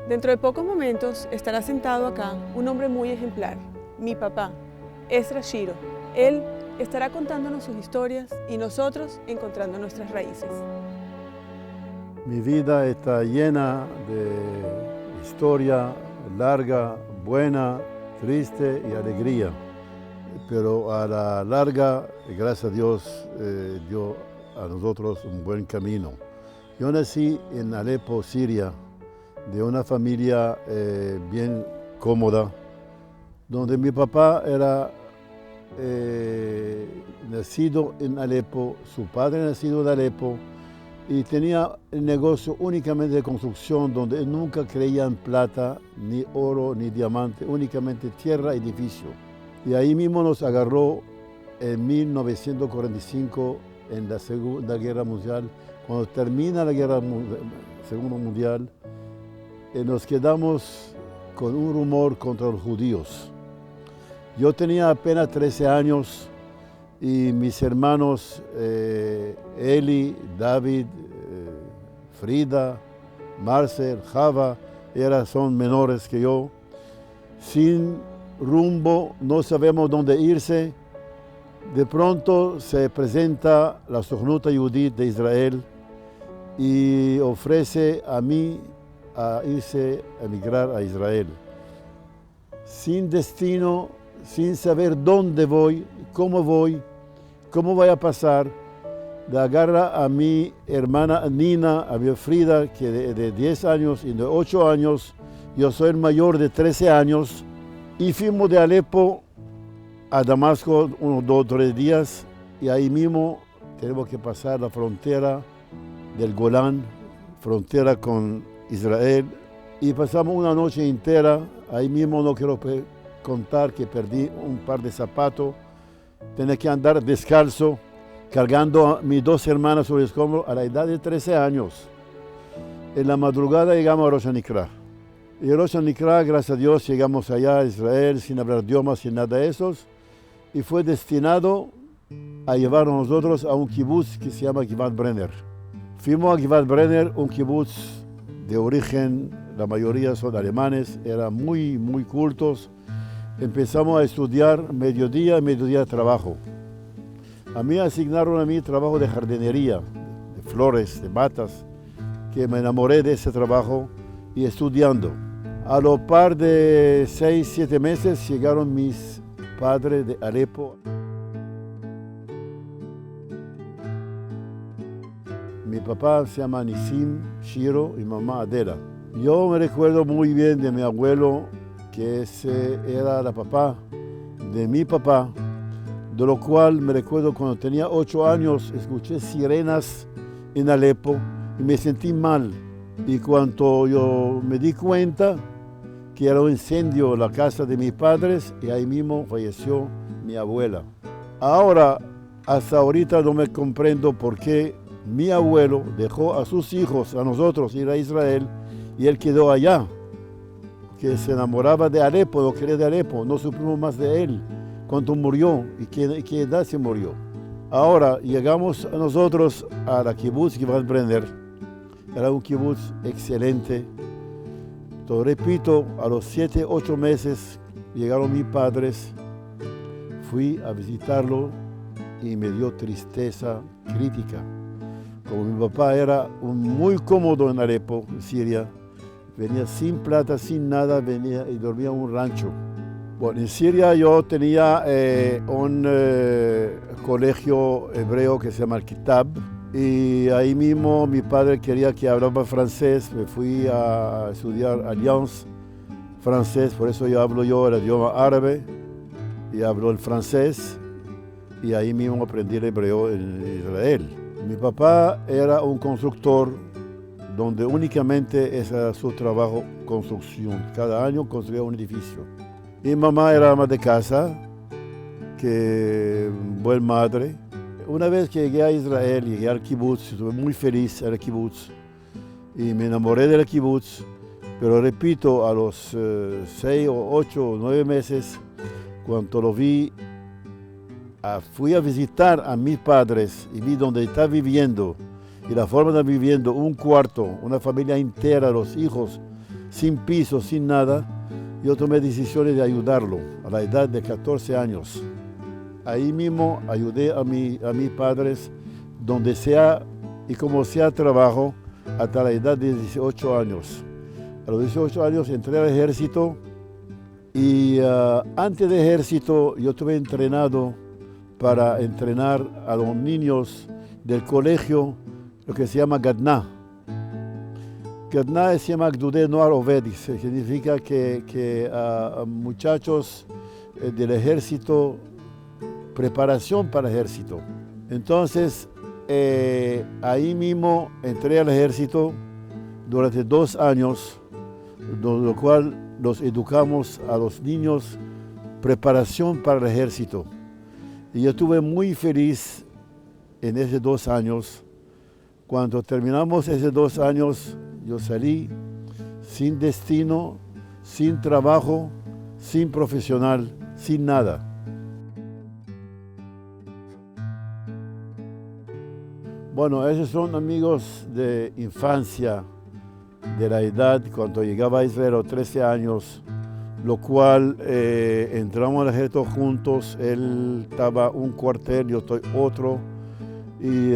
Dentro de pocos momentos estará sentado acá un hombre muy ejemplar, mi papá, Ezra Shiro. Él estará contándonos sus historias y nosotros encontrando nuestras raíces. Mi vida está llena de historia larga, buena, triste y alegría. Pero a la larga, gracias a Dios, dio a nosotros un buen camino. Yo nací en Alepo, Siria, de una familia bien cómoda, donde mi papá era nacido en Alepo, su padre nacido en Alepo, y tenía el negocio únicamente de construcción, donde él nunca creía en plata, ni oro, ni diamante, únicamente tierra y edificio. Y ahí mismo nos agarró en 1945, en la Segunda Guerra Mundial. Cuando termina la Segunda Mundial, nos quedamos con un rumor contra los judíos. Yo tenía apenas 13 años y mis hermanos Eli, David, Frida, Marcel, Java, son menores que yo. Sin rumbo, no sabemos dónde irse. De pronto se presenta la Sojnut Yehudit de Israel y ofrece a mí a irse a emigrar a Israel. Sin destino, sin saber dónde voy, cómo voy a pasar, le agarra a mi hermana Nina, a mi Frida, que de 10 años y de 8 años, yo soy el mayor de 13 años, y fuimos de Alepo a Damasco unos 2 o 3 días, y ahí mismo tenemos que pasar la frontera del Golán, frontera con Israel, y pasamos una noche entera. Ahí mismo no quiero contar que perdí un par de zapatos, tenía que andar descalzo, cargando a mis 2 hermanas sobre el escombro a la edad de 13 años. En la madrugada llegamos a Rosh Hanikra. Y en Rosh Hanikra, gracias a Dios, llegamos allá a Israel sin hablar idiomas, sin nada de esos, y fue destinado a llevarnos nosotros a un kibutz que se llama Givat Brenner. Fuimos a Givat Brenner, un kibutz de origen, la mayoría son alemanes, eran muy cultos. Empezamos a estudiar mediodía de trabajo. A mí asignaron trabajo de jardinería, de flores, de matas, que me enamoré de ese trabajo y estudiando. A lo par de 6, 7 meses llegaron mis padres de Alepo. Mi papá se llama Nisim Shiro y mamá Adela. Yo me recuerdo muy bien de mi abuelo, que ese era la papá de mi papá, de lo cual me recuerdo cuando tenía 8 años, escuché sirenas en Alepo y me sentí mal. Y cuando yo me di cuenta que era un incendio en la casa de mis padres, y ahí mismo falleció mi abuela. Ahora, hasta ahorita no me comprendo por qué mi abuelo dejó a sus hijos, a nosotros, ir a Israel, y él quedó allá, que se enamoraba de Alepo, no quería de Alepo, no supimos más de él, cuando murió y qué edad se murió. Ahora llegamos a nosotros a la kibutz Givat Brenner. Era un kibutz excelente. Todo repito, a los 7, 8 meses llegaron mis padres, fui a visitarlo y me dio tristeza crítica. Como mi papá era muy cómodo en Alepo, en Siria, venía sin plata, sin nada, venía y dormía en un rancho. Bueno, en Siria yo tenía un colegio hebreo que se llama el Kitab, y ahí mismo mi padre quería que hablaba francés. Me fui a estudiar Alliance francés, por eso yo el idioma árabe y hablo el francés, y ahí mismo aprendí el hebreo en Israel. Mi papá era un constructor donde únicamente ese era su trabajo, construcción. Cada año construía un edificio. Mi mamá era ama de casa, que buena madre. Una vez que llegué a Israel, llegué al kibutz, estuve muy feliz en el kibutz y me enamoré del kibutz, pero repito, a los 6 o 8 o 9 meses, cuando lo vi, fui a visitar a mis padres y vi dónde está viviendo y la forma de viviendo, un cuarto, una familia entera, los hijos, sin piso, sin nada. Yo tomé decisiones de ayudarlo a la edad de 14 años. Ahí mismo ayudé a mis padres, donde sea y como sea trabajo, hasta la edad de 18 años. A los 18 años entré al ejército y antes del ejército yo estuve entrenado para entrenar a los niños del colegio, lo que se llama Gadná. Gadná se llama Gdudei Noar Oved, significa que muchachos del ejército, preparación para el ejército. Entonces, ahí mismo entré al ejército durante 2 años, lo cual los educamos a los niños, preparación para el ejército. Y yo estuve muy feliz en esos 2 años. Cuando terminamos esos 2 años, yo salí sin destino, sin trabajo, sin profesional, sin nada. Bueno, esos son amigos de infancia, de la edad cuando llegaba a Israel a los 13 años, lo cual entramos al ejército juntos. Él estaba un cuartel, yo estoy otro. Y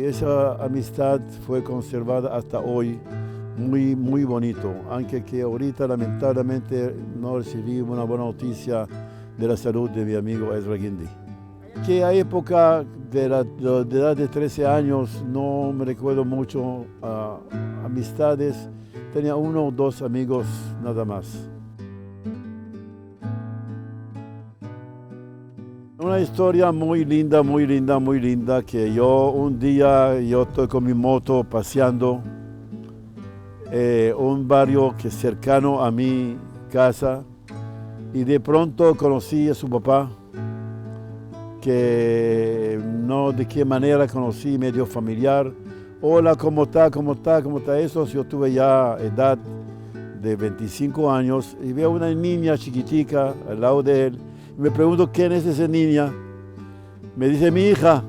esa amistad fue conservada hasta hoy, muy, muy bonito, aunque que ahorita lamentablemente no recibí una buena noticia de la salud de mi amigo Ezra Guindy. Que a época de la edad de 13 años no me recuerdo mucho amistades, tenía 1 o 2 amigos nada más. Una historia muy linda, muy linda, muy linda, que un día yo estoy con mi moto paseando un barrio que es cercano a mi casa y de pronto conocí a su papá, que no de qué manera conocí, medio familiar. Hola, ¿cómo está? ¿Cómo está? ¿Cómo está eso? Yo tuve ya edad de 25 años y veo una niña chiquitica al lado de él. Me pregunto quién es esa niña. Me dice mi hija.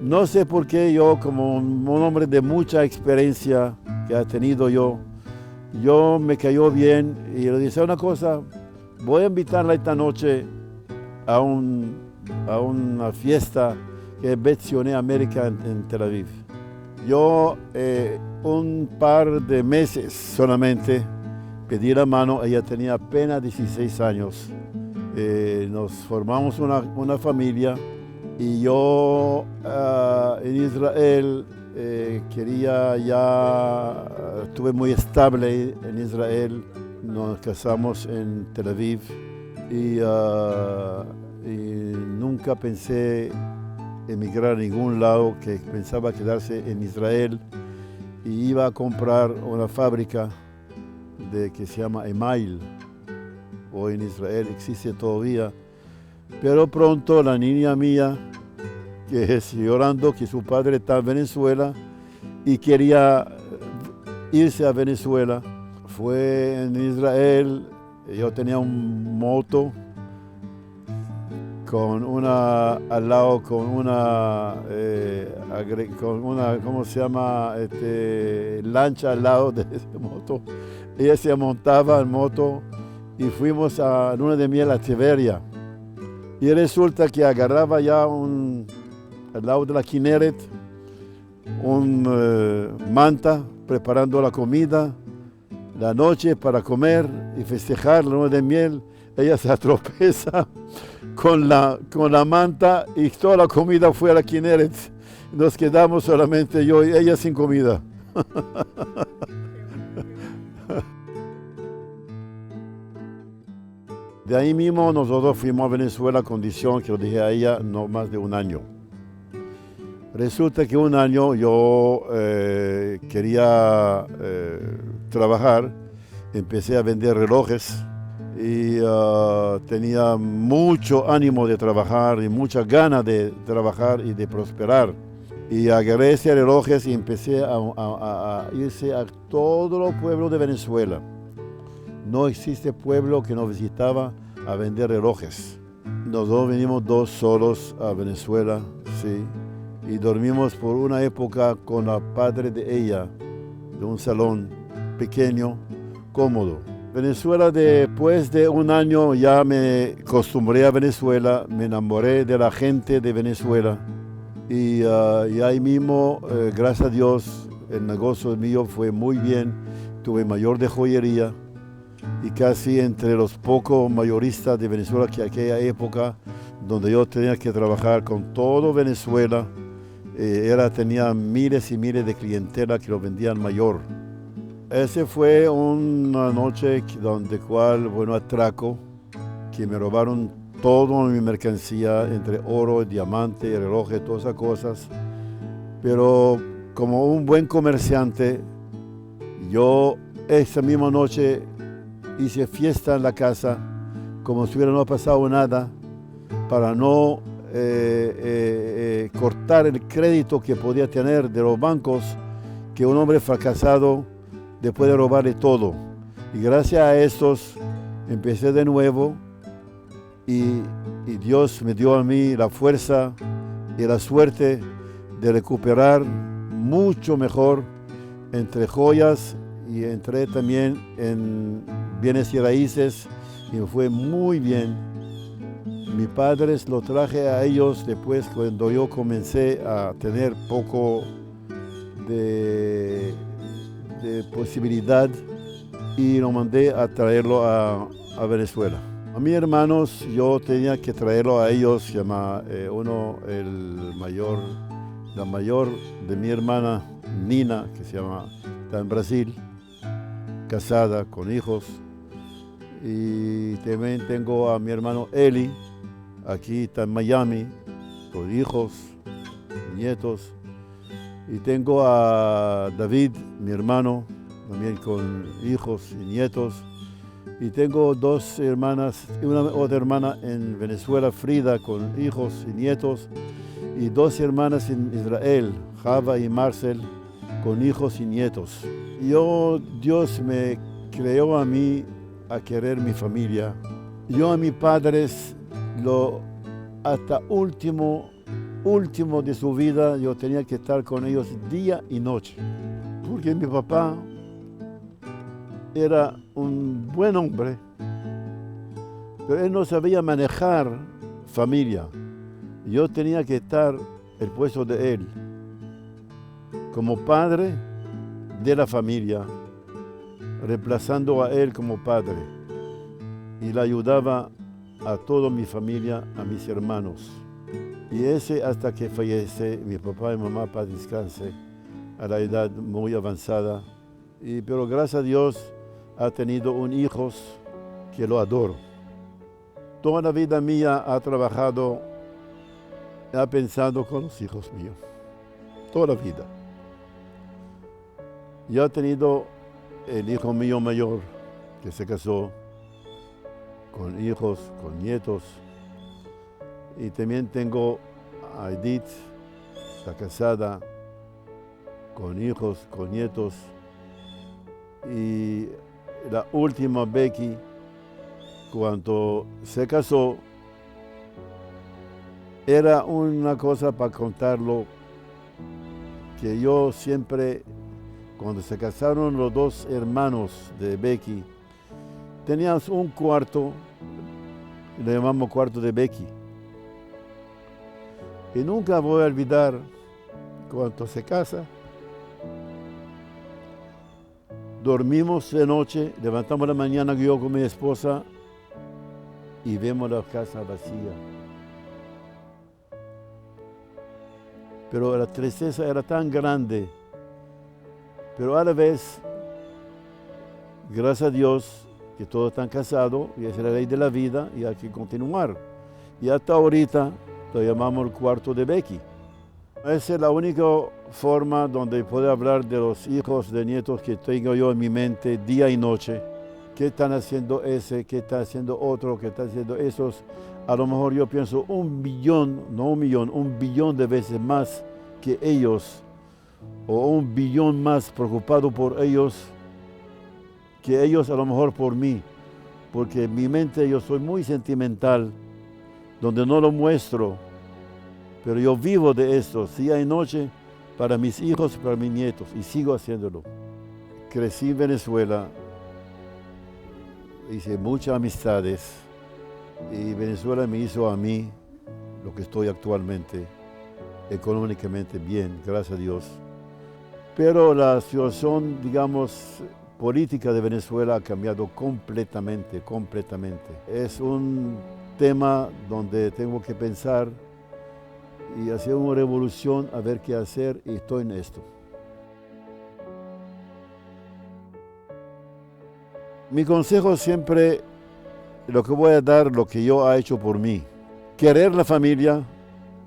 No sé por qué yo, como un hombre de mucha experiencia que ha tenido yo me cayó bien y le dije una cosa, voy a invitarla esta noche a una fiesta que es Bet Sionei América en Tel Aviv. Yo un par de meses solamente pedí la mano, ella tenía apenas 16 años. Nos formamos una familia y yo en Israel estuve muy estable en Israel, nos casamos en Tel Aviv y nunca pensé emigrar a ningún lado, que pensaba quedarse en Israel y iba a comprar una fábrica que se llama Email. Hoy en Israel existe todavía, pero pronto la niña mía, que es llorando que su padre está en Venezuela y quería irse a Venezuela, fue en Israel. Yo tenía un moto al lado con una ¿cómo se llama? Lancha al lado de esa moto. Ella se montaba en moto y fuimos a luna de miel a Tiberia. Y resulta que agarraba ya al lado de la Kinneret manta preparando la comida, la noche para comer y festejar la luna de miel. Ella se atropeza con la manta y toda la comida fue a la Kinneret. Nos quedamos solamente yo y ella sin comida. De ahí mismo nosotros fuimos a Venezuela, condición que lo dije a ella, no más de 1 año. Resulta que 1 año yo quería trabajar, empecé a vender relojes y tenía mucho ánimo de trabajar y muchas ganas de trabajar y de prosperar. Y agarré ese relojes y empecé a irse a todos los pueblos de Venezuela. No existe pueblo que no visitaba a vender relojes. Nosotros venimos 2 solos a Venezuela, sí, y dormimos por una época con la padre de ella, de un salón pequeño, cómodo. Venezuela, después de un año ya me acostumbré a Venezuela, me enamoré de la gente de Venezuela y ahí mismo, gracias a Dios, el negocio mío fue muy bien, tuve mayor de joyería y casi entre los pocos mayoristas de Venezuela que aquella época, donde yo tenía que trabajar con todo Venezuela, tenía miles y miles de clientela que lo vendían mayor. Ese fue una noche atraco, que me robaron toda mi mercancía, entre oro, diamante, relojes, todas esas cosas. Pero como un buen comerciante, yo esa misma noche hice fiesta en la casa, como si hubiera no pasado nada, para no cortar el crédito que podía tener de los bancos, que un hombre fracasado después de robarle todo. Y gracias a estos empecé de nuevo y Dios me dio a mí la fuerza y la suerte de recuperar mucho mejor entre joyas y entré también en bienes y raíces y me fue muy bien. Mis padres lo traje a ellos después cuando yo comencé a tener poco de posibilidad y lo mandé a traerlo a Venezuela. A mis hermanos yo tenía que traerlo a ellos, la mayor de mi hermana Nina, que está en Brasil, casada con hijos, y también tengo a mi hermano Eli, aquí está en Miami, con hijos, nietos. Y tengo a David, mi hermano, también con hijos y nietos. Y tengo dos hermanas, otra hermana en Venezuela, Frida, con hijos y nietos. Y dos hermanas en Israel, Java y Marcel, con hijos y nietos. Dios me creó a mí a querer mi familia. Yo a mis padres, hasta último de su vida, yo tenía que estar con ellos día y noche. Porque mi papá era un buen hombre, pero él no sabía manejar familia. Yo tenía que estar el puesto de él, como padre de la familia, reemplazando a él como padre. Y le ayudaba a toda mi familia, a mis hermanos. Y ese hasta que fallece mi papá y mamá, paz descanse, a la edad muy avanzada. Pero gracias a Dios ha tenido un hijo que lo adoro. Toda la vida mía ha trabajado, ha pensado con los hijos míos. Toda la vida. Yo he tenido el hijo mío mayor que se casó, con hijos, con nietos. Y también tengo a Edith, está casada, con hijos, con nietos. Y la última, Becky, cuando se casó, era una cosa para contarlo, que yo siempre, cuando se casaron los dos hermanos de Becky, teníamos un cuarto, le llamamos cuarto de Becky. Y nunca voy a olvidar cuando se casa. Dormimos de noche, levantamos la mañana yo con mi esposa y vemos la casa vacía. Pero la tristeza era tan grande, pero a la vez, gracias a Dios, que todos están casados y es la ley de la vida y hay que continuar. Y hasta ahorita lo llamamos el cuarto de Becky. Esa es la única forma donde puedo hablar de los hijos, de nietos que tengo yo en mi mente día y noche. ¿Qué están haciendo ese? ¿Qué está haciendo otro? ¿Qué está haciendo esos? A lo mejor yo pienso 1 billón, no 1 millón, 1 billón de veces más que ellos, o 1 billón más preocupado por ellos que ellos a lo mejor por mí. Porque en mi mente yo soy muy sentimental, donde no lo muestro, pero yo vivo de esto, día y noche, para mis hijos y para mis nietos, y sigo haciéndolo. crecí en Venezuela, hice muchas amistades y Venezuela me hizo a mí lo que estoy actualmente, económicamente bien, gracias a Dios. Pero la situación, digamos, política de Venezuela ha cambiado completamente. Es un tema donde tengo que pensar y hacer una revolución, a ver qué hacer, y estoy en esto. Mi consejo siempre, lo que voy a dar, lo que yo he hecho por mí. Querer la familia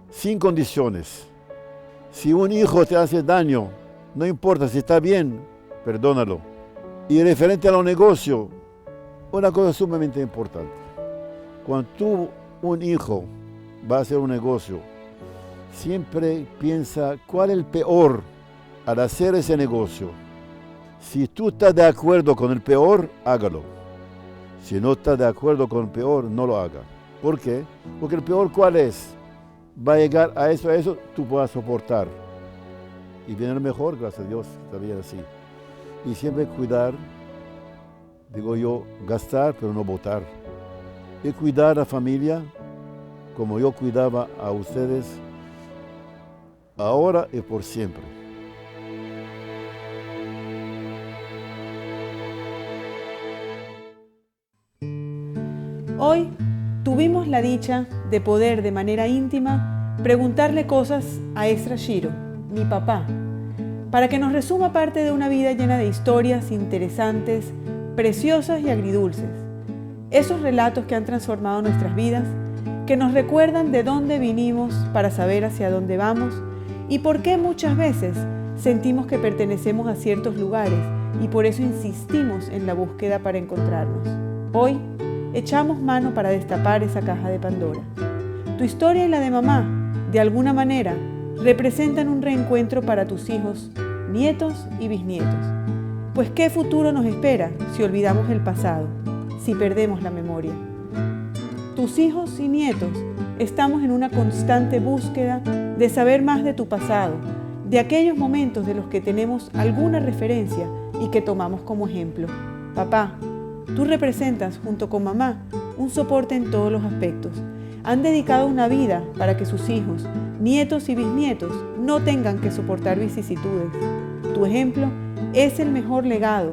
sin condiciones. Si un hijo te hace daño, no importa si está bien, perdónalo. Y referente a los negocios, una cosa sumamente importante. Cuando tú, un hijo, va a hacer un negocio, siempre piensa cuál es el peor al hacer ese negocio. Si tú estás de acuerdo con el peor, hágalo. Si no estás de acuerdo con el peor, no lo haga. ¿Por qué? Porque el peor, ¿cuál es? Va a llegar a eso, tú puedas soportar. Y viene el mejor, gracias a Dios, está bien así. Y siempre cuidar, digo yo, gastar, pero no botar. Y cuidar a la familia como yo cuidaba a ustedes, ahora y por siempre. Hoy tuvimos la dicha de poder de manera íntima preguntarle cosas a Ezra Shiro, mi papá, para que nos resuma parte de una vida llena de historias interesantes, preciosas y agridulces. Esos relatos que han transformado nuestras vidas, que nos recuerdan de dónde vinimos para saber hacia dónde vamos y por qué muchas veces sentimos que pertenecemos a ciertos lugares y por eso insistimos en la búsqueda para encontrarnos. Hoy echamos mano para destapar esa caja de Pandora. Tu historia y la de mamá, de alguna manera, representan un reencuentro para tus hijos, nietos y bisnietos. Pues ¿qué futuro nos espera si olvidamos el pasado, si perdemos la memoria? Tus hijos y nietos estamos en una constante búsqueda de saber más de tu pasado, de aquellos momentos de los que tenemos alguna referencia y que tomamos como ejemplo. Papá, tú representas, junto con mamá, un soporte en todos los aspectos. Han dedicado una vida para que sus hijos, nietos y bisnietos no tengan que soportar vicisitudes. Tu ejemplo es el mejor legado.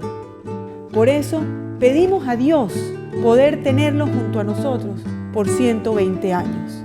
Por eso, pedimos a Dios poder tenerlo junto a nosotros por 120 años.